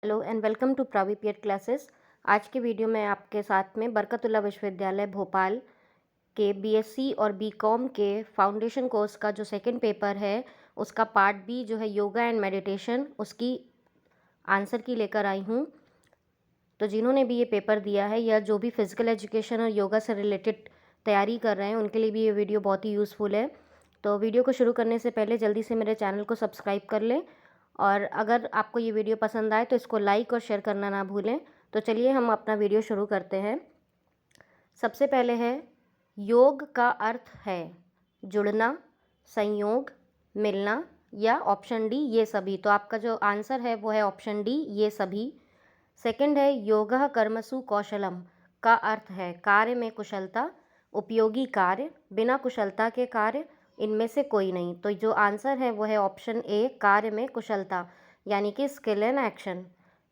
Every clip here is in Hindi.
हेलो एंड वेलकम टू प्रावी पीएड क्लासेस। आज के वीडियो में आपके साथ में बरकतुल्लाह विश्वविद्यालय भोपाल के बीएससी और बीकॉम के फाउंडेशन कोर्स का जो सेकंड पेपर है उसका पार्ट बी जो है योगा एंड मेडिटेशन उसकी आंसर की लेकर आई हूँ। तो जिन्होंने भी ये पेपर दिया है या जो भी फिज़िकल एजुकेशन और योगा से रिलेटेड तैयारी कर रहे हैं उनके लिए भी ये वीडियो बहुत ही यूज़फुल है। तो वीडियो को शुरू करने से पहले जल्दी से मेरे चैनल को सब्सक्राइब कर लें और अगर आपको ये वीडियो पसंद आए तो इसको लाइक और शेयर करना ना भूलें। तो चलिए हम अपना वीडियो शुरू करते हैं। सबसे पहले है योग का अर्थ है जुड़ना, संयोग, मिलना या ऑप्शन डी ये सभी। तो आपका जो आंसर है वो है ऑप्शन डी ये सभी। सेकंड है योगः कर्मसु कौशलम का अर्थ है कार्य में कुशलता, उपयोगी कार्य, बिना कुशलता के कार्य, इनमें से कोई नहीं। तो जो आंसर है वो है ऑप्शन ए कार्य में कुशलता यानी कि स्किल एंड एक्शन।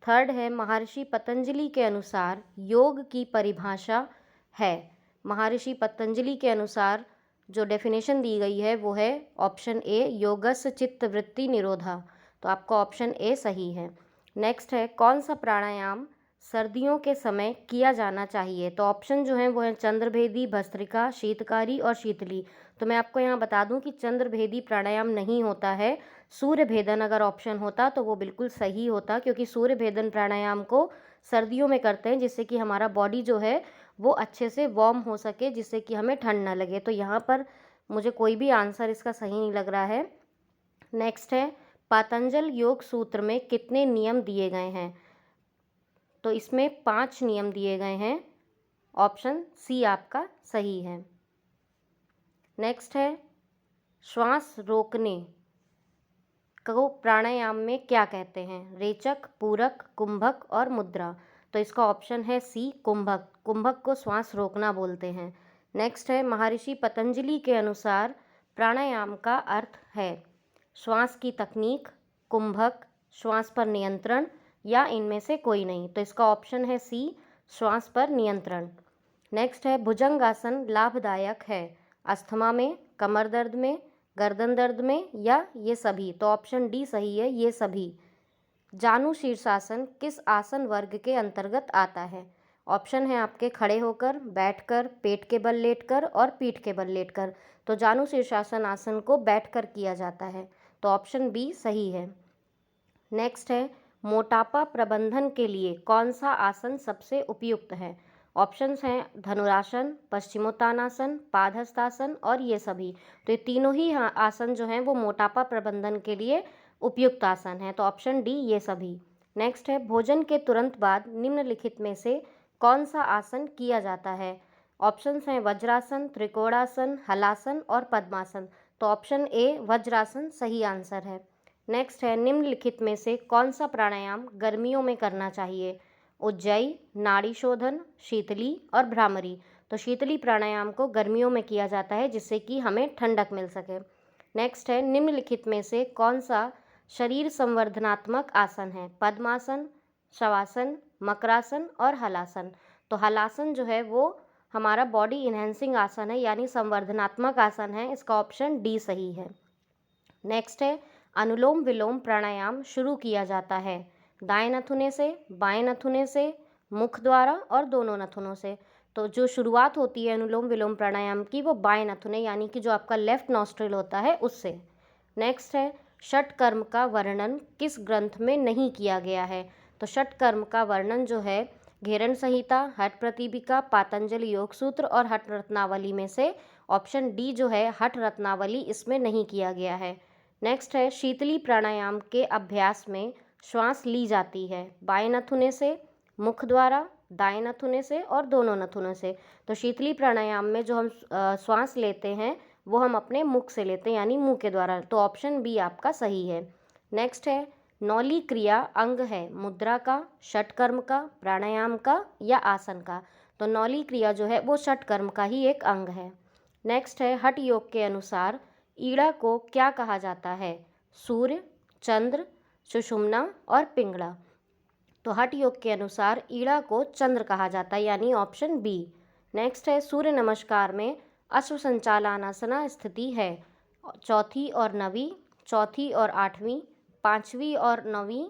थर्ड है महर्षि पतंजलि के अनुसार योग की परिभाषा है। महर्षि पतंजलि के अनुसार जो डेफिनेशन दी गई है वो है ऑप्शन ए योगस्य चित्त वृत्ति निरोधा। तो आपका ऑप्शन ए सही है। नेक्स्ट है कौन सा प्राणायाम सर्दियों के समय किया जाना चाहिए। तो ऑप्शन जो हैं वो हैं चंद्रभेदी, भस्त्रिका, शीतकारी और शीतली। तो मैं आपको यहाँ बता दूं कि चंद्रभेदी प्राणायाम नहीं होता है, सूर्य भेदन अगर ऑप्शन होता तो वो बिल्कुल सही होता, क्योंकि सूर्य भेदन प्राणायाम को सर्दियों में करते हैं जिससे कि हमारा बॉडी जो है वो अच्छे से वार्म हो सके, जिससे कि हमें ठंड ना लगे। तो यहाँ पर मुझे कोई भी आंसर इसका सही नहीं लग रहा है। नेक्स्ट है पातंजल योग सूत्र में कितने नियम दिए गए हैं। तो इसमें 5 नियम दिए गए हैं। ऑप्शन सी आपका सही है। नेक्स्ट है श्वास रोकने को प्राणायाम में क्या कहते हैं। रेचक, पूरक, कुंभक और मुद्रा। तो इसका ऑप्शन है सी कुंभक। कुंभक को श्वास रोकना बोलते हैं। नेक्स्ट है महर्षि पतंजलि के अनुसार प्राणायाम का अर्थ है श्वास की तकनीक, कुंभक, श्वास पर नियंत्रण या इनमें से कोई नहीं। तो इसका ऑप्शन है सी श्वास पर नियंत्रण। नेक्स्ट है भुजंगासन लाभदायक है अस्थमा में, कमर दर्द में, गर्दन दर्द में या ये सभी। तो ऑप्शन डी सही है, ये सभी। जानु शीर्षासन किस आसन वर्ग के अंतर्गत आता है। ऑप्शन है आपके खड़े होकर, बैठकर, पेट के बल लेटकर और पीठ के बल लेटकर। तो जानु शीर्षासन आसन को बैठकर किया जाता है। तो ऑप्शन बी सही है। नेक्स्ट है मोटापा प्रबंधन के लिए कौन सा आसन सबसे उपयुक्त है। ऑप्शंस हैं धनुरासन, पश्चिमोत्तानासन, पादहस्तासन और ये सभी। तो ये तीनों ही आसन जो हैं वो मोटापा प्रबंधन के लिए उपयुक्त आसन है। तो ऑप्शन डी ये सभी। नेक्स्ट है भोजन के तुरंत बाद निम्नलिखित में से कौन सा आसन किया जाता है। ऑप्शंस हैं वज्रासन, त्रिकोणासन, हलासन और पद्मासन। तो ऑप्शन ए वज्रासन सही आंसर है। नेक्स्ट है निम्नलिखित में से कौन सा प्राणायाम गर्मियों में करना चाहिए। उज्जयी, नाड़ी शोधन, शीतली और भ्रामरी। तो शीतली प्राणायाम को गर्मियों में किया जाता है जिससे कि हमें ठंडक मिल सके। नेक्स्ट है निम्नलिखित में से कौन सा शरीर संवर्धनात्मक आसन है। पद्मासन, शवासन, मकरासन और हलासन। तो हलासन जो है वो हमारा बॉडी इन्हेंसिंग आसन है यानी संवर्धनात्मक आसन है। इसका ऑप्शन डी सही है। नेक्स्ट है अनुलोम विलोम प्राणायाम शुरू किया जाता है दाएं नथुने से, बाएं नथुने से, मुख द्वारा और दोनों नथुनों से। तो जो शुरुआत होती है अनुलोम विलोम प्राणायाम की वो बाएं नथुने यानी कि जो आपका लेफ्ट नॉस्ट्रिल होता है उससे। नेक्स्ट है षट कर्म का वर्णन किस ग्रंथ में नहीं किया गया है। तो षट कर्म का वर्णन जो है घेरन संहिता, हठ प्रतिपिका, पातंजल योग सूत्र और हठ रत्नावली में से ऑप्शन डी जो है हठ रत्नावली इसमें नहीं किया गया है। नेक्स्ट है शीतली प्राणायाम के अभ्यास में श्वास ली जाती है बाएं नथुने से, मुख द्वारा, दाएं नथुने से और दोनों नथुनों से। तो शीतली प्राणायाम में जो हम श्वास लेते हैं वो हम अपने मुख से लेते हैं यानी मुंह के द्वारा। तो ऑप्शन बी आपका सही है। नेक्स्ट है नौली क्रिया अंग है मुद्रा का, षटकर्म का, प्राणायाम का या आसन का। तो नौली क्रिया जो है वो षटकर्म का ही एक अंग है। नेक्स्ट है हठ योग के अनुसार ईड़ा को क्या कहा जाता है। सूर्य, चंद्र, सुषुम्ना और पिंगला। तो हठ योग के अनुसार ईड़ा को चंद्र कहा जाता है यानी ऑप्शन बी। नेक्स्ट है सूर्य नमस्कार में अश्व संचालनासना स्थिति है चौथी और नवीं, चौथी और आठवीं, पाँचवीं और नवीं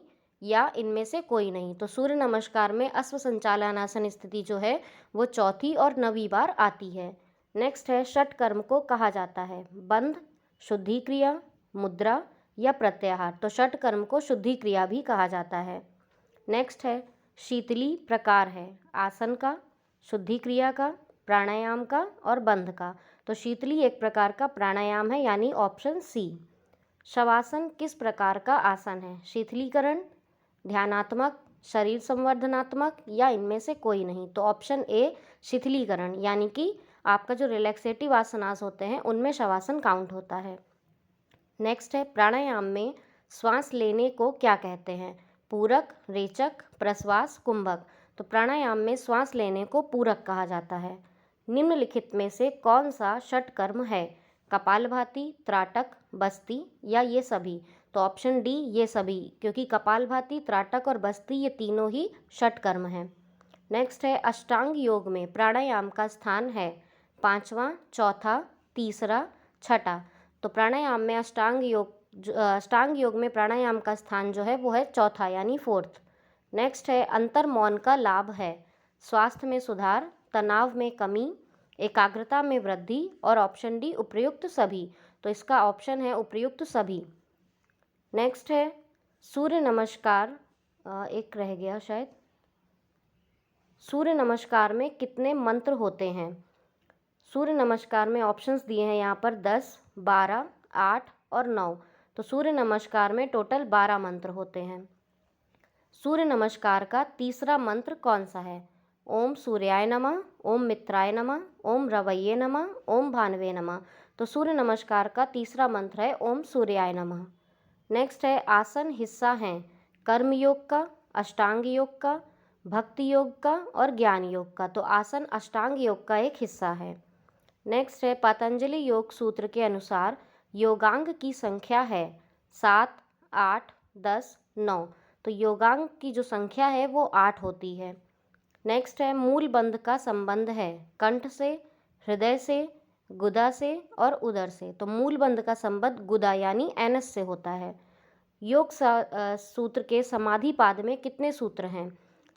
या इनमें से कोई नहीं। तो सूर्य नमस्कार में अश्व संचालनासन स्थिति जो है वो चौथी और 9वीं बार आती है। नेक्स्ट है षट कर्म को कहा जाता है बंध, शुद्धि क्रिया, मुद्रा या प्रत्याहार। तो षट कर्म को शुद्धि क्रिया भी कहा जाता है। नेक्स्ट है शीतली प्रकार है आसन का, शुद्धि क्रिया का, प्राणायाम का और बंध का। तो शीतली एक प्रकार का प्राणायाम है यानी ऑप्शन सी। शवासन किस प्रकार का आसन है? शीतलीकरण, ध्यानात्मक, शरीर संवर्धनात्मक या इनमें से कोई नहीं। तो ऑप्शन ए शिथिलीकरण यानी कि आपका जो रिलैक्सेटिव आसनास होते हैं उनमें शवासन काउंट होता है। नेक्स्ट है प्राणायाम में श्वास लेने को क्या कहते हैं? पूरक, रेचक, प्रश्वास, कुंभक। तो प्राणायाम में श्वास लेने को पूरक कहा जाता है। निम्नलिखित में से कौन सा षट कर्म है? कपालभाति, त्राटक, बस्ती या ये सभी। तो ऑप्शन डी ये सभी, क्योंकि कपालभाति, त्राटक और बस्ती ये तीनों ही षट कर्म हैं। नेक्स्ट है अष्टांग योग में प्राणायाम का स्थान है पांचवा, चौथा, तीसरा, छठा। तो प्राणायाम में अष्टांग योग में प्राणायाम का स्थान जो है वो है चौथा यानी फोर्थ। नेक्स्ट है अंतर मौन का लाभ है स्वास्थ्य में सुधार, तनाव में कमी, एकाग्रता में वृद्धि और ऑप्शन डी उपर्युक्त सभी। तो इसका ऑप्शन है उपर्युक्त सभी। नेक्स्ट है सूर्य नमस्कार, एक रह गया शायद। सूर्य नमस्कार में कितने मंत्र होते हैं? सूर्य नमस्कार में ऑप्शंस दिए हैं यहाँ पर 10, 12, 8 और 9। तो सूर्य नमस्कार में टोटल 12 मंत्र होते हैं। सूर्य नमस्कार का तीसरा मंत्र कौन सा है? ओम सूर्याय नमः, ओम मित्राय नमः, ओम रवैये नमः, ओम भानवे नमः। तो सूर्य नमस्कार का तीसरा मंत्र है ओम सूर्याय नमः। नेक्स्ट है आसन हिस्सा हैं कर्म योग का, अष्टांग योग का, भक्ति योग का और ज्ञान योग का। तो आसन अष्टांग योग का एक हिस्सा है। नेक्स्ट है पतंजलि योग सूत्र के अनुसार योगांग की संख्या है 7, 8, 10, 9। तो योगांग की जो संख्या है वो 8 होती है। नेक्स्ट है मूल बंध का संबंध है कंठ से, हृदय से, गुदा से और उदर से। तो मूल बंध का संबंध गुदा यानी एनस से होता है। योग सूत्र के समाधि पाद में कितने सूत्र हैं?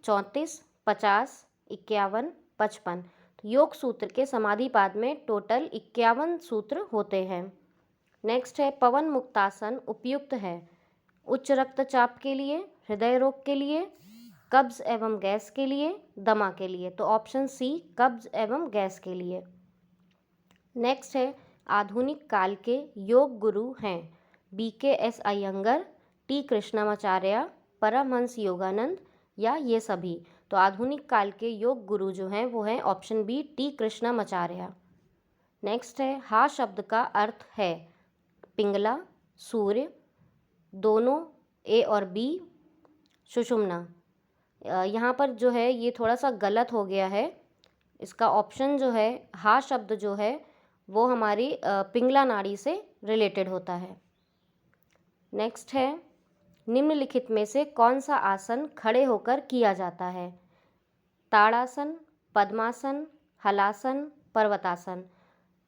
34, 50, 51, 55। तो योग सूत्र के समाधि पाद में टोटल 51 सूत्र होते हैं। नेक्स्ट है पवन मुक्तासन उपयुक्त है उच्च रक्तचाप के लिए, हृदय रोग के लिए, कब्ज एवं गैस के लिए, दमा के लिए। तो ऑप्शन सी कब्ज एवं गैस के लिए। नेक्स्ट है आधुनिक काल के योग गुरु हैं BKS अयंगर, T कृष्णामाचार्य, परमहंस योगानंद या ये सभी। तो आधुनिक काल के योग गुरु जो हैं वो हैं option B T Krishnamacharya. Next है हा शब्द का अर्थ है पिंगला, सूर्य, दोनों ए और बी, सुषुम्ना। यहाँ पर जो है ये थोड़ा सा गलत हो गया है। इसका ऑप्शन जो है हा शब्द जो है वो हमारी पिंगला नाड़ी से रिलेटेड होता है। नेक्स्ट है निम्नलिखित में से कौन सा आसन खड़े होकर किया जाता है? ताड़ासन, पद्मासन, हलासन, पर्वतासन।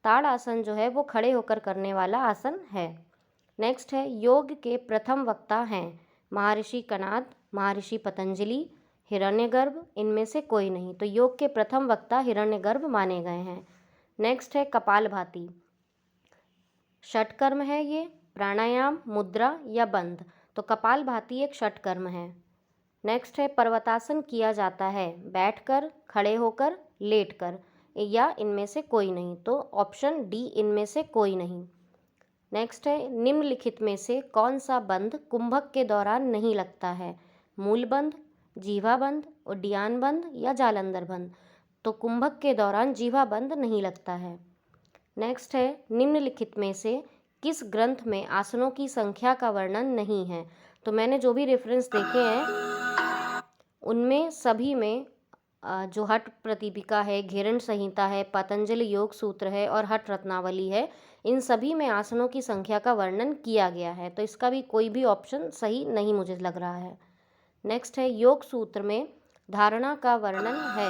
ताड़ासन जो है वो खड़े होकर करने वाला आसन है। नेक्स्ट है योग के प्रथम वक्ता हैं महर्षि कणाद, महर्षि पतंजलि, हिरण्यगर्भ, इनमें से कोई नहीं। तो योग के प्रथम वक्ता हिरण्यगर्भ माने गए हैं। नेक्स्ट है कपालभाति, षटकर्म है ये, प्राणायाम, मुद्रा या बंध। तो कपालभाति एक षटकर्म है। नेक्स्ट है पर्वतासन किया जाता है बैठकर, खड़े होकर, लेटकर या इनमें से कोई नहीं। तो ऑप्शन डी इनमें से कोई नहीं। नेक्स्ट है निम्नलिखित में से कौन सा बंध कुंभक के दौरान नहीं लगता है? मूल बंध, जीवा बंध, उड्डयन बंध या जालंधर बंध। तो कुंभक के दौरान जीवा बंध नहीं लगता है। नेक्स्ट है निम्नलिखित में से किस ग्रंथ में आसनों की संख्या का वर्णन नहीं है? तो मैंने जो भी रेफरेंस देखे हैं उनमें सभी में जो हठ प्रतिपिका है, घेरण संहिता है, पतंजलि योग सूत्र है और हठ रत्नावली है, इन सभी में आसनों की संख्या का वर्णन किया गया है। तो इसका भी कोई भी ऑप्शन सही नहीं मुझे लग रहा है। नेक्स्ट है योग सूत्र में धारणा का वर्णन है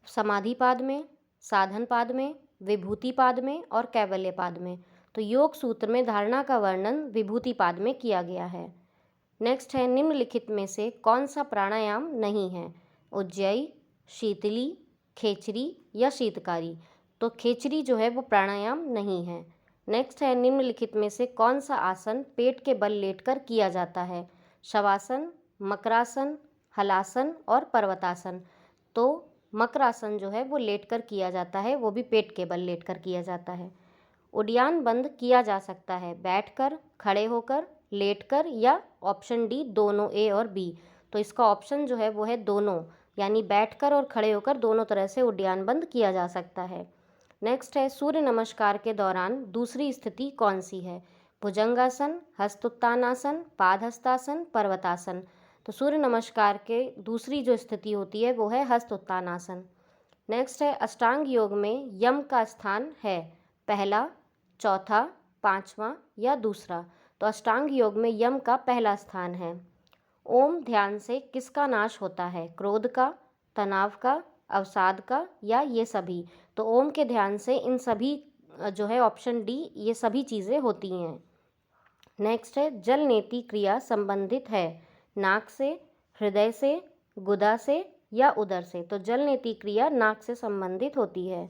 समाधि पाद में, साधन पाद में, विभूति पाद में और कैवल्य पाद में। तो योग सूत्र में धारणा का वर्णन विभूति पाद में किया गया है। नेक्स्ट है निम्नलिखित में से कौन सा प्राणायाम नहीं है? उज्जयी, शीतली, खेचरी या शीतकारी। तो खेचरी जो है वो प्राणायाम नहीं है। नेक्स्ट है निम्नलिखित में से कौन सा आसन पेट के बल लेटकर किया जाता है? शवासन, मकरासन, हलासन और पर्वतासन। तो मकरासन जो है वो लेटकर किया जाता है, वो भी पेट के बल लेटकर किया जाता है। उड्डयन बंद किया जा सकता है बैठकर, खड़े होकर, लेटकर या ऑप्शन डी दोनों, ए और बी। तो इसका ऑप्शन जो है वो है दोनों, यानी बैठकर और खड़े होकर दोनों तरह से उड्डयन बंद किया जा सकता है। नेक्स्ट है सूर्य नमस्कार के दौरान दूसरी स्थिति कौन सी है? भुजंगासन, हस्तोत्तानासन, पादहस्तासन, पर्वतासन। तो सूर्य नमस्कार के दूसरी जो स्थिति होती है वो है हस्तोत्तानासन। नेक्स्ट है अष्टांग योग में यम का स्थान है पहला, चौथा, पांचवा या दूसरा। तो अष्टांग योग में यम का पहला स्थान है। ओम ध्यान से किसका नाश होता है? क्रोध का, तनाव का, अवसाद का या ये सभी। तो ओम के ध्यान से इन सभी जो है ऑप्शन डी ये सभी चीज़ें होती हैं। नेक्स्ट है जल नेति क्रिया संबंधित है नाक से, हृदय से, गुदा से या उदर से। तो जल नेति क्रिया नाक से संबंधित होती है।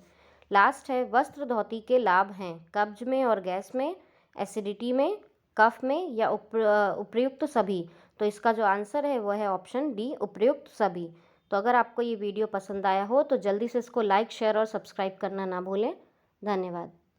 लास्ट है वस्त्र धोती के लाभ हैं कब्ज में और गैस में, एसिडिटी में, कफ में या उपयुक्त सभी। तो इसका जो आंसर है वो है ऑप्शन डी उपयुक्त सभी। तो अगर आपको ये वीडियो पसंद आया हो तो जल्दी से इसको लाइक, शेयर और सब्सक्राइब करना ना भूलें। धन्यवाद।